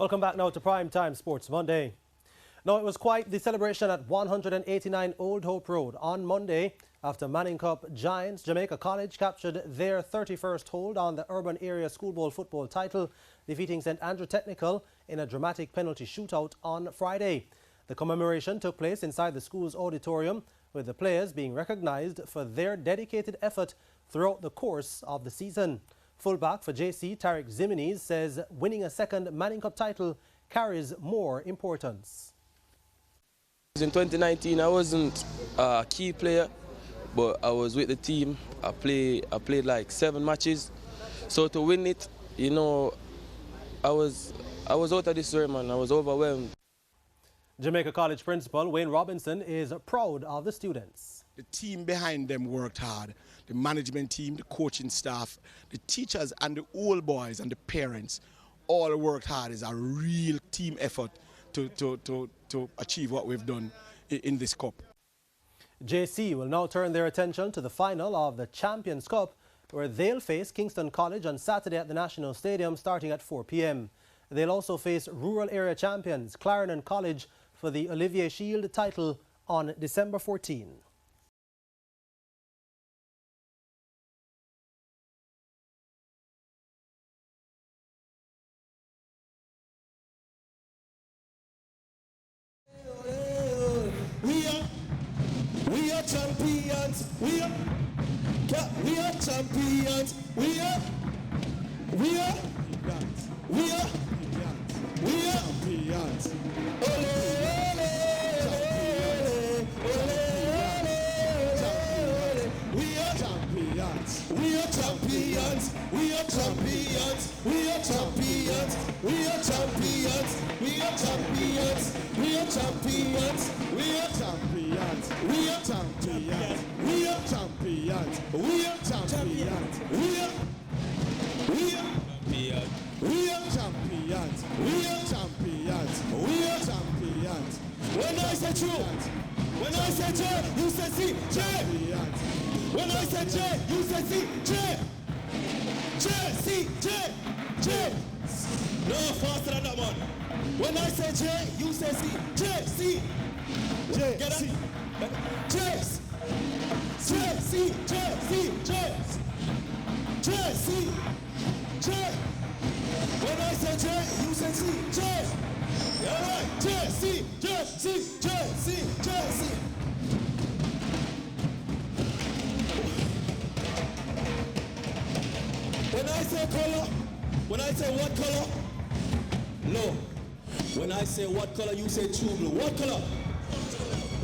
Welcome back now to Primetime Sports Monday. Now, it was quite the celebration at 189 Old Hope Road on Monday after Manning Cup giants Jamaica College captured their 31st hold on the Urban Area School Bowl football title, defeating St Andrew Technical in a dramatic penalty shootout on Friday. The commemoration took place inside the school's auditorium, with the players being recognized for their dedicated effort throughout the course of the season. Fullback for JC, Tariq Zimines, says winning a second Manning Cup title carries more importance. In 2019, I wasn't a key player, but I was with the team. I played like 7 matches. So to win it, you know, I was out of this world, man. I was overwhelmed. Jamaica College principal Wayne Robinson is proud of the students. The team behind them worked hard. The management team, the coaching staff, the teachers and the old boys and the parents all worked hard. It's a real team effort to achieve what we've done in this cup. JC will now turn their attention to the final of the Champions Cup, where they'll face Kingston College on Saturday at the National Stadium starting at 4 p.m. They'll also face rural area champions Clarendon College for the Olivier Shield title on December 14. We are champions. We are champions. We are champions. Ole, ole, ole, ole. We are champions. We are champions. We are champions. We are champions. We are champions. We are champions. We are champions. We are champions. We are champions. We are champions. We are champions. We are champions. We are champions. We are champions. When I say true, when I say J, you say C, J. When I say J, you say C, J. J, C, J, J. No, faster than that one. When I say J, you say C, J, C. J, get C. J, J, C, J, C, J. J, C, J. When I say J, you say C, J. All right, J, C, J, C, J, C, J, C. When I say color, when I say what color? No. When I say what color, you say true blue. What color?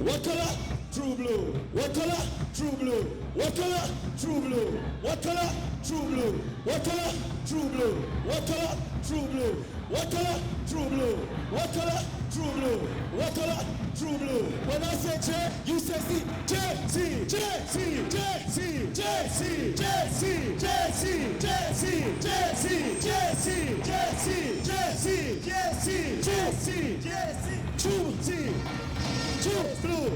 What color? True blue. What color? True blue. What color? True blue. What color? True blue. What color? True blue. What color? True blue. What color? True blue. What color? True blue. What color? True blue. When I say J, you say C. J, C, J, C, J, C, J, C, J, C, J, C, J, C, J, C, J, C, J, C, J, C, J, C, J, C, J, C, True C. True blue,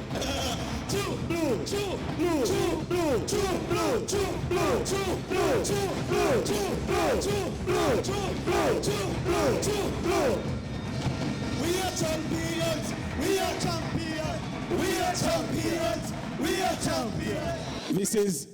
true blue, true blue, true blue, true blue, true blue, true blue, true blue, true blue, true blue, true blue, true blue, true blue. We are champions. We are champions. We are champions. We are champions.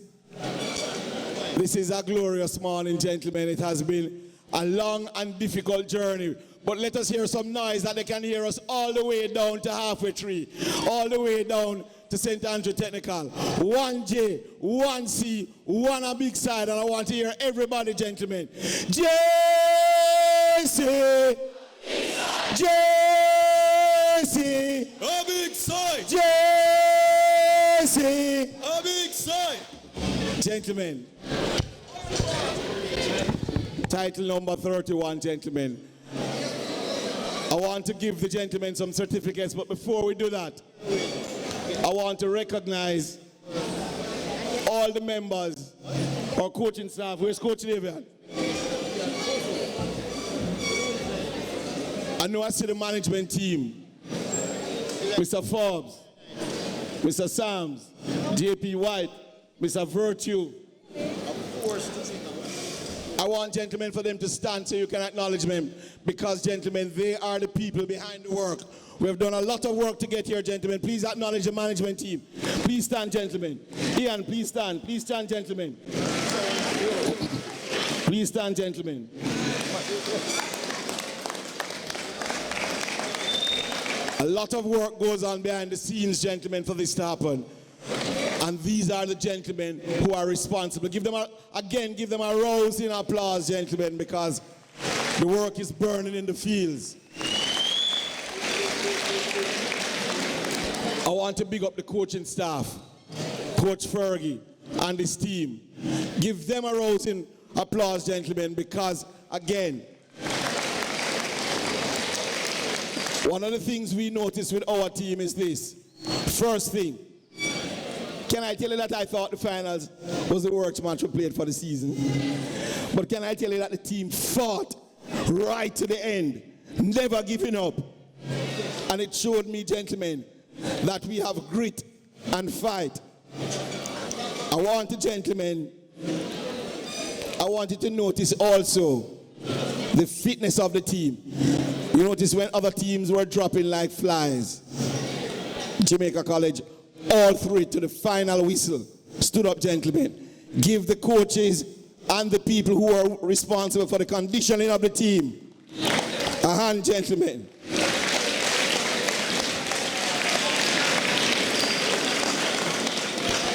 This is a glorious morning, gentlemen. It has been a long and difficult journey. But let us hear some noise that they can hear us all the way down to halfway tree, all the way down to St. Andrew Technical. 1J, 1C, 1 a big side, and I want to hear everybody, gentlemen. JC, JC, a big side, JC, a big side. Gentlemen, title number 31, gentlemen. I want to give the gentlemen some certificates, but before we do that, I want to recognize all the members, our coaching staff. Where's Coach David? I know I see the management team. Mr. Forbes, Mr. Sams, JP White, Mr. Virtue. I want, gentlemen, for them to stand so you can acknowledge them, because, gentlemen, they are the people behind the work. We have done a lot of work to get here, gentlemen. Please acknowledge the management team. Please stand, gentlemen. Ian, please stand. Please stand, gentlemen. Please stand, gentlemen. A lot of work goes on behind the scenes, gentlemen, for this to happen. And these are the gentlemen who are responsible. Give them a rousing applause, gentlemen, because the work is burning in the fields. I want to big up the coaching staff, Coach Fergie and his team. Give them a rousing applause, gentlemen, because, again, one of the things we noticed with our team is this. First thing, can I tell you that I thought the finals was the worst match we played for the season? But can I tell you that the team fought right to the end, never giving up? And it showed me, gentlemen, that we have grit and fight. I want you, gentlemen, I want you to notice also the fitness of the team. You notice when other teams were dropping like flies, Jamaica College, all three to the final whistle, stood up, gentlemen. Give the coaches and the people who are responsible for the conditioning of the team a hand, gentlemen.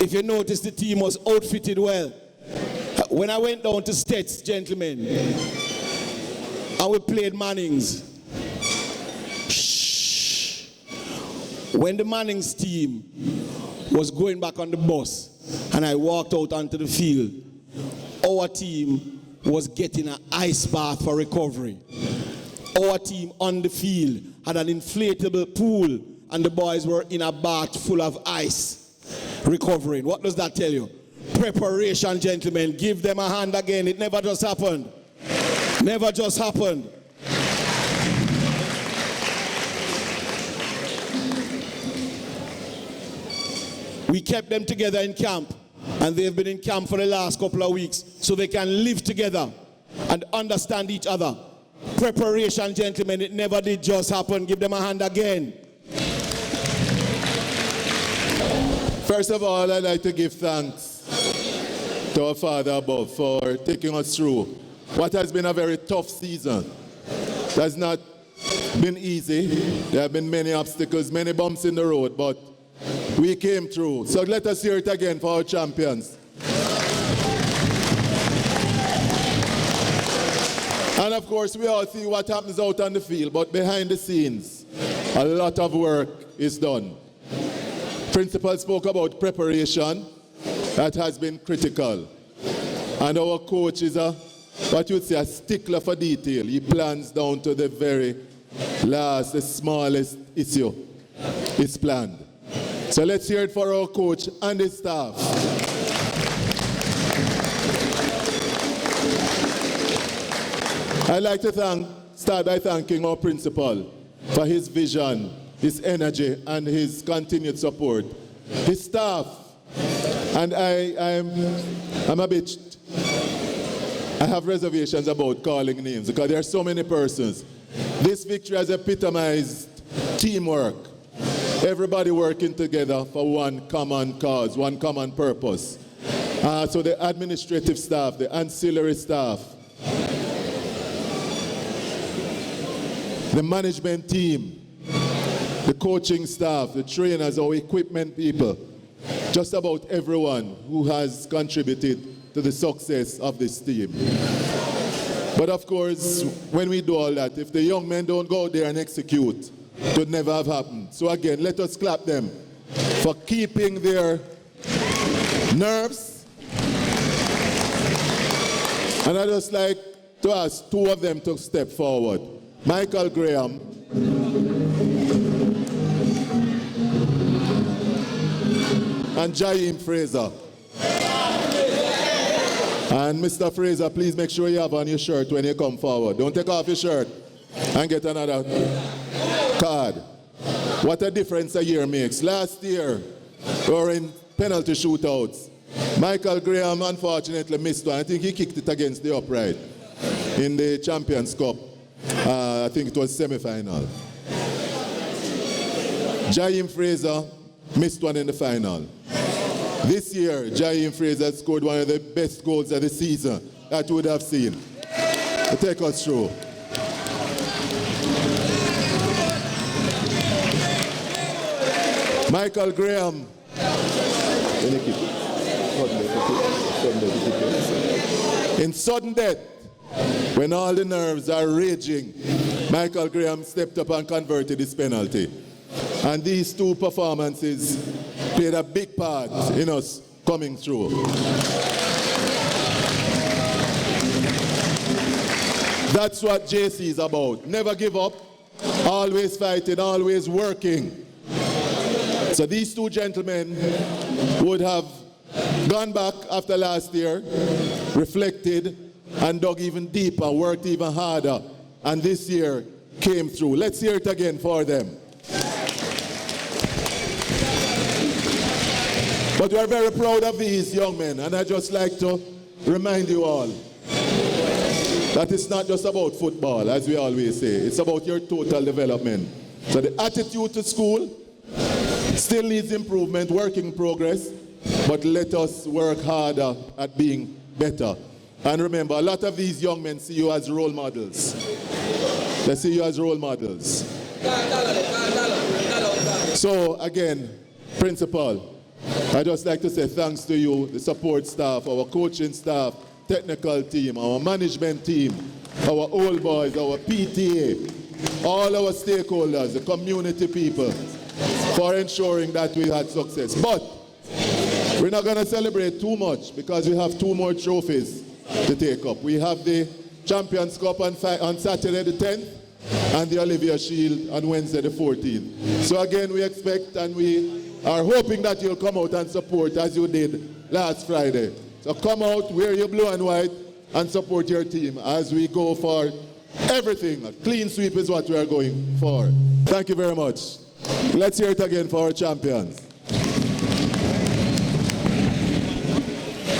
If you notice, the team was outfitted well. When I went down to Stets, gentlemen, and we played Mannings, when the Mannings team was going back on the bus and I walked out onto the field, our team was getting an ice bath for recovery. Our team on the field had an inflatable pool and the boys were in a bath full of ice recovering. What does that tell you? Preparation, gentlemen. Give them a hand again. It never just happened. Never just happened. We kept them together in camp, and they've been in camp for the last couple of weeks so they can live together and understand each other. Preparation, gentlemen, it never did just happen. Give them a hand again. First of all, I'd like to give thanks to our Father above for taking us through what has been a very tough season. It has not been easy. There have been many obstacles, many bumps in the road, but we came through. So let us hear it again for our champions. And of course, we all see what happens out on the field, but behind the scenes, a lot of work is done. Principal spoke about preparation. That has been critical. And our coach is a stickler for detail. He plans down to the very last, the smallest issue is planned. So let's hear it for our coach and his staff. I'd like to start by thanking our principal for his vision, his energy, and his continued support. His staff, and I have reservations about calling names because there are so many persons. This victory has epitomized teamwork. Everybody working together for one common cause, one common purpose. So the administrative staff, the ancillary staff, the management team, the coaching staff, the trainers, our equipment people, just about everyone who has contributed to the success of this team. But of course, when we do all that, if the young men don't go out there and execute, it would never have happened. So again, let us clap them for keeping their nerves. And I'd just like to ask two of them to step forward. Michael Graham and Jaim Fraser. And Mr. Fraser, please make sure you have on your shirt when you come forward. Don't take off your shirt and get another card. What a difference a year makes. Last year, we were in penalty shootouts. Michael Graham unfortunately missed one. I think he kicked it against the upright in the Champions Cup. I think it was semi-final. Jaheim Fraser missed one in the final. This year, Jaheim Fraser scored one of the best goals of the season that you would have seen. To take us through. Michael Graham. In sudden death, when all the nerves are raging, Michael Graham stepped up and converted his penalty. And these two performances played a big part in us coming through. That's what JC is about. Never give up, always fighting, always working. So these two gentlemen would have gone back after last year, reflected, and dug even deeper, worked even harder, and this year came through. Let's hear it again for them. But we're very proud of these young men, and I'd just like to remind you all that it's not just about football, as we always say. It's about your total development. So the attitude to school still needs improvement, work in progress, but let us work harder at being better. And remember, a lot of these young men see you as role models. They see you as role models. So again, Principal, I'd just like to say thanks to you, the support staff, our coaching staff, technical team, our management team, our old boys, our PTA, all our stakeholders, the community people, for ensuring that we had success. But we're not going to celebrate too much because we have two more trophies to take up. We have the Champions Cup on Saturday the 10th and the Olivia Shield on Wednesday the 14th. So again, we expect and we are hoping that you'll come out and support as you did last Friday. So come out, wear your blue and white, and support your team as we go for everything. A clean sweep is what we are going for. Thank you very much. Let's hear it again for our champions.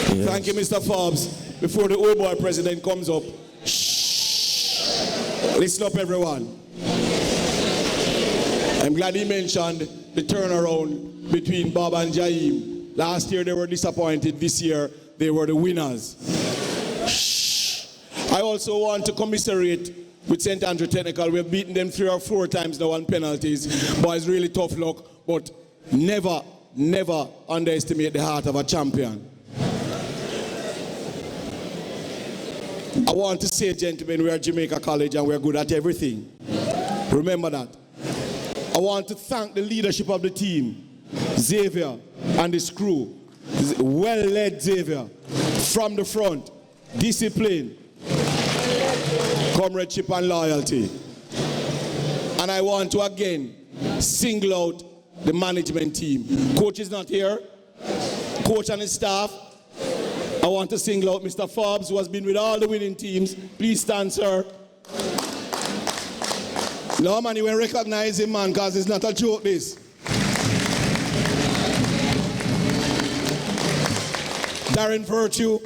Yes. Thank you, Mr. Forbes. Before the old boy president comes up, shh. Listen up, everyone. I'm glad he mentioned the turnaround between Bob and Jaheim. Last year they were disappointed. This year they were the winners. Shh. I also want to commiserate with St. Andrew Technical. We've beaten them 3 or 4 times now on penalties. Boys, really tough luck, but never, never underestimate the heart of a champion. I want to say, gentlemen, we are Jamaica College and we're good at everything. Remember that. I want to thank the leadership of the team, Xavier and his crew. Well-led Xavier, from the front, discipline, comradeship and loyalty. And I want to again single out the management team. Coach is not here. Coach and his staff. I want to single out Mr. Forbes, who has been with all the winning teams. Please stand, sir. No, man, you will recognize him, man, because it's not a joke, this. Darren Virtue,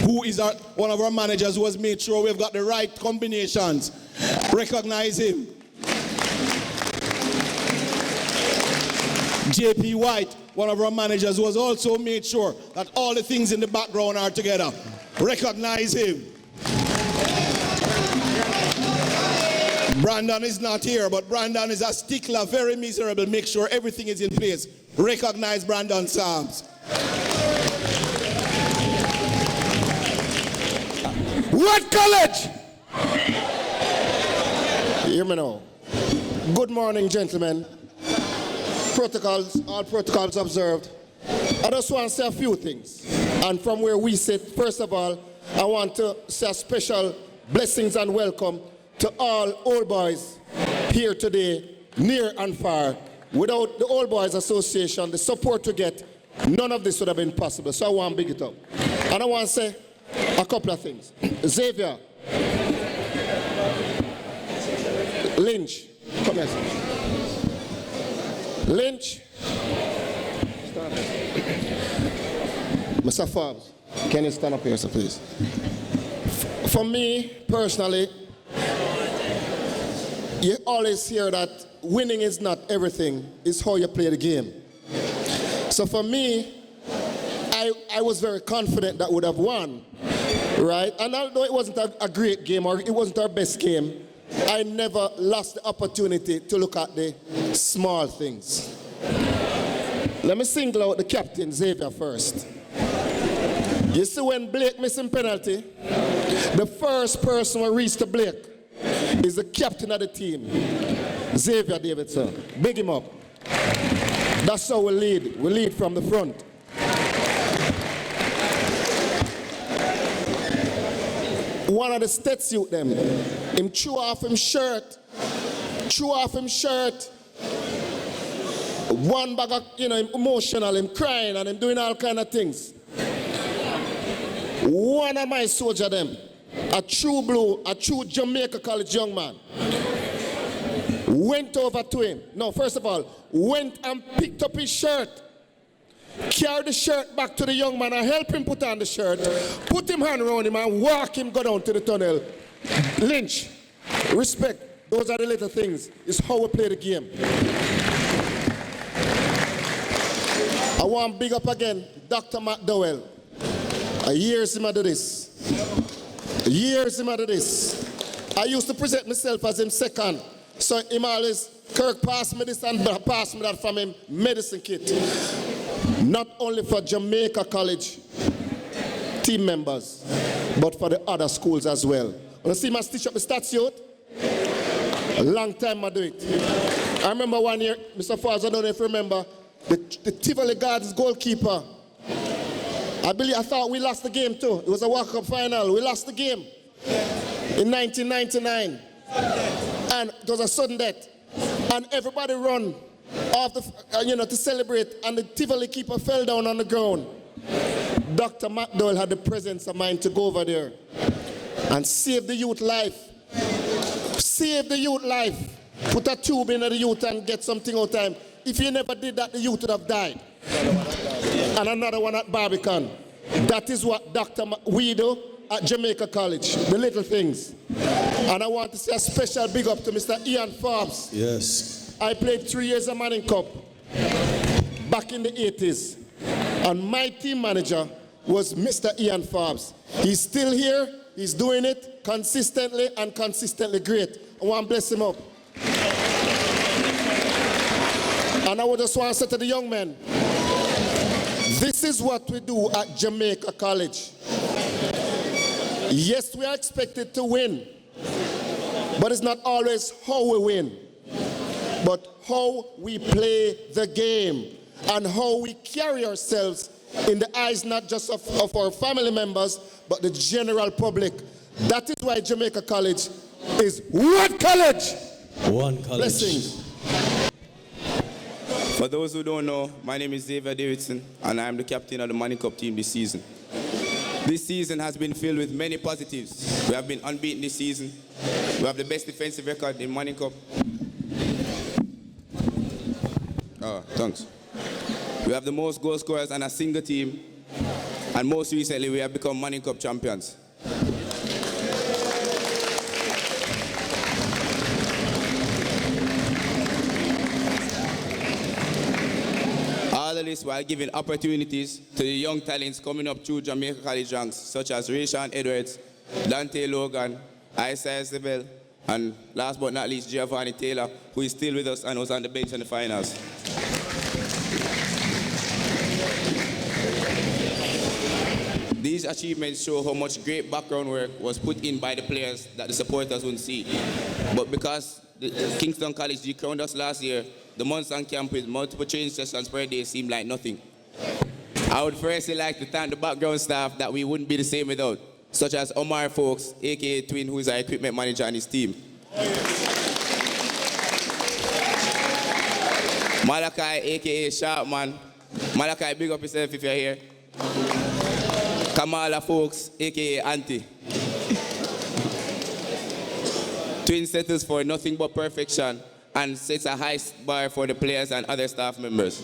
who is one of our managers who has made sure we've got the right combinations. Recognize him. JP White, one of our managers who has also made sure that all the things in the background are together. Recognize him. Brandon is not here, but Brandon is a stickler, very miserable. Make sure everything is in place. Recognize Brandon Sams. What college? Hear me now. Good morning, gentlemen. Protocols, all protocols observed. I just want to say a few things. And from where we sit, first of all, I want to say a special blessings and welcome to all old boys here today, near and far. Without the Old Boys Association, the support to get, none of this would have been possible. So I want to big it up. And I want to say a couple of things. Xavier, Lynch, come here. Lynch, Mr. Forbes, can you stand up here, sir, please? For me, personally, you always hear that winning is not everything, it's how you play the game. So for me, I was very confident that we would have won, right? And although it wasn't a great game or it wasn't our best game, I never lost the opportunity to look at the small things. Let me single out the captain, Xavier, first. You see, when Blake missing penalty, the first person who reached to Blake is the captain of the team, Xavier Davidson. Big him up. That's how we lead. We lead from the front. One of the stats youth them, him chew off him shirt. One bag of, him emotional, him crying and him doing all kind of things. One of my soldier them, a true blue, a true Jamaica College young man, went over to him. No, first of all, went and picked up his shirt, carried the shirt back to the young man and helped him put on the shirt, put him hand around him and walk him go down to the tunnel. Lynch, respect, those are the little things. It's how we play the game. I want to big up again Dr. McDowell. Years him do this. I used to present myself as him second. So him always, Kirk passed me this and passed me that from him medicine kit. Not only for Jamaica College team members, but for the other schools as well. When I see my stitch up the stats youth, a long time I do it. I remember one year, Mr. Forbes, I don't know if you remember, the Tivoli Gardens goalkeeper, I thought we lost the game too. It was a World Cup final. We lost the game in 1999. And it was a sudden death. And everybody run off to celebrate. And the Tivoli keeper fell down on the ground. Dr. McDowell had the presence of mind to go over there and save the youth life. Save the youth life. Put a tube in the youth and get something out of time. If you never did that, the youth would have died. And another one at Barbican. That is what we do at Jamaica College, the little things. And I want to say a special big up to Mr. Ian Forbes. Yes. I played 3 years of Manning Cup back in the 80s. And my team manager was Mr. Ian Forbes. He's still here, he's doing it consistently and consistently great. I want to bless him up. And I would just want to say to the young men, this is what we do at Jamaica College. Yes, we are expected to win, but it's not always how we win, but how we play the game and how we carry ourselves in the eyes not just of our family members, but the general public. That is why Jamaica College is one college. One college. Blessings. For those who don't know, my name is Xavier Davidson, and I am the captain of the Manning Cup team this season. This season has been filled with many positives. We have been unbeaten this season. We have the best defensive record in Manning Cup. Thanks. We have the most goal scorers on a single team, and most recently we have become Manning Cup champions. All of this while giving opportunities to the young talents coming up through Jamaica College ranks, such as Rayshawn Edwards, Dante Logan, Isaiah Sibel, and last but not least, Giovanni Taylor, who is still with us and was on the bench in the finals. These achievements show how much great background work was put in by the players that the supporters wouldn't see. But because the Kingston College decrowned us last year, the months on camp with multiple training sessions per day seemed like nothing. I would firstly like to thank the background staff that we wouldn't be the same without, such as Omar Folks, aka Twin, who is our equipment manager, and his team. Malachi, aka Sharpman. Malachi, big up yourself if you're here. Kamala Folks, aka Auntie. Twin settles for nothing but perfection and sets a high bar for the players and other staff members.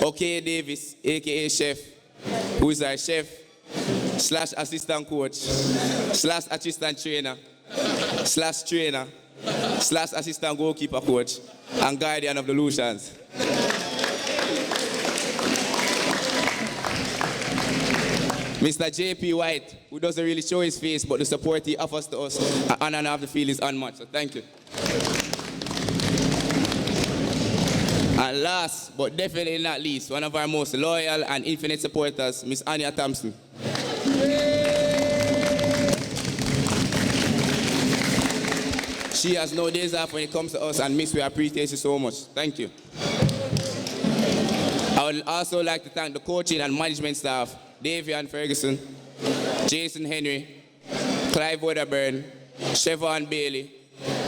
Okay Davis, aka Chef, who is our chef, / assistant coach, / assistant trainer, / trainer, / assistant goalkeeper coach, and guardian of the Lucians. Mr. J.P. White, who doesn't really show his face, but the support he offers to us on and off the field is unmatched. So thank you. And last, but definitely not least, one of our most loyal and infinite supporters, Miss Anya Thompson. She has no days off when it comes to us, and Miss, we appreciate you so much. Thank you. I would also like to thank the coaching and management staff, Davian Ferguson, Jason Henry, Clive Wedderburn, Chevron Bailey,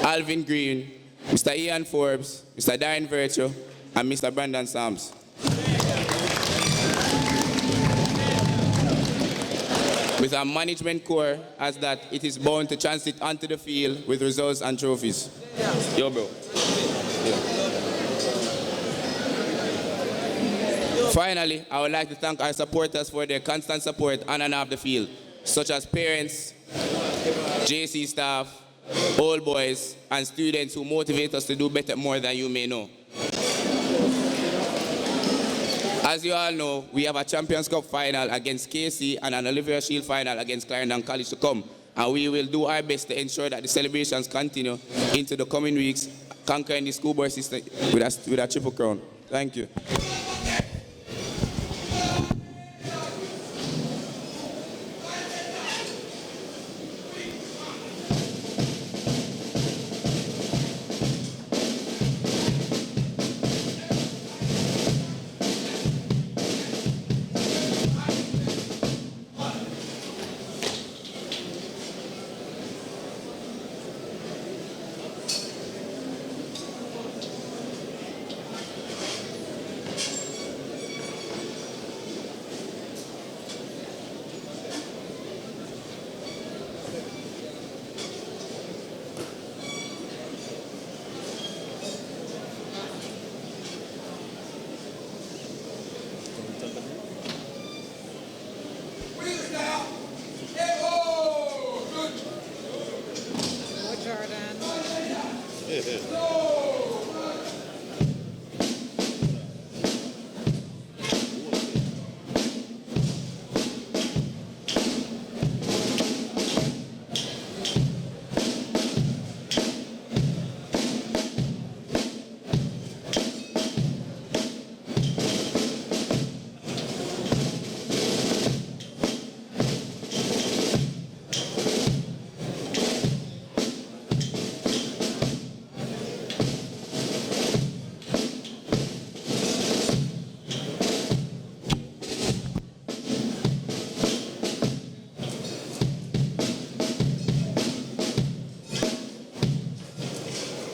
Alvin Green, Mr. Ian Forbes, Mr. Darren Virtue, and Mr. Brandon Sams. With our management core as that it is bound to transit onto the field with results and trophies. Yo, bro. Yeah. Finally, I would like to thank our supporters for their constant support on and off the field, such as parents, JC staff, old boys, and students who motivate us to do better more than you may know. As you all know, we have a Champions Cup final against KC and an Olivia Shield final against Clarendon College to come, and we will do our best to ensure that the celebrations continue into the coming weeks, conquering the schoolboy system with a triple crown. Thank you. Jordan.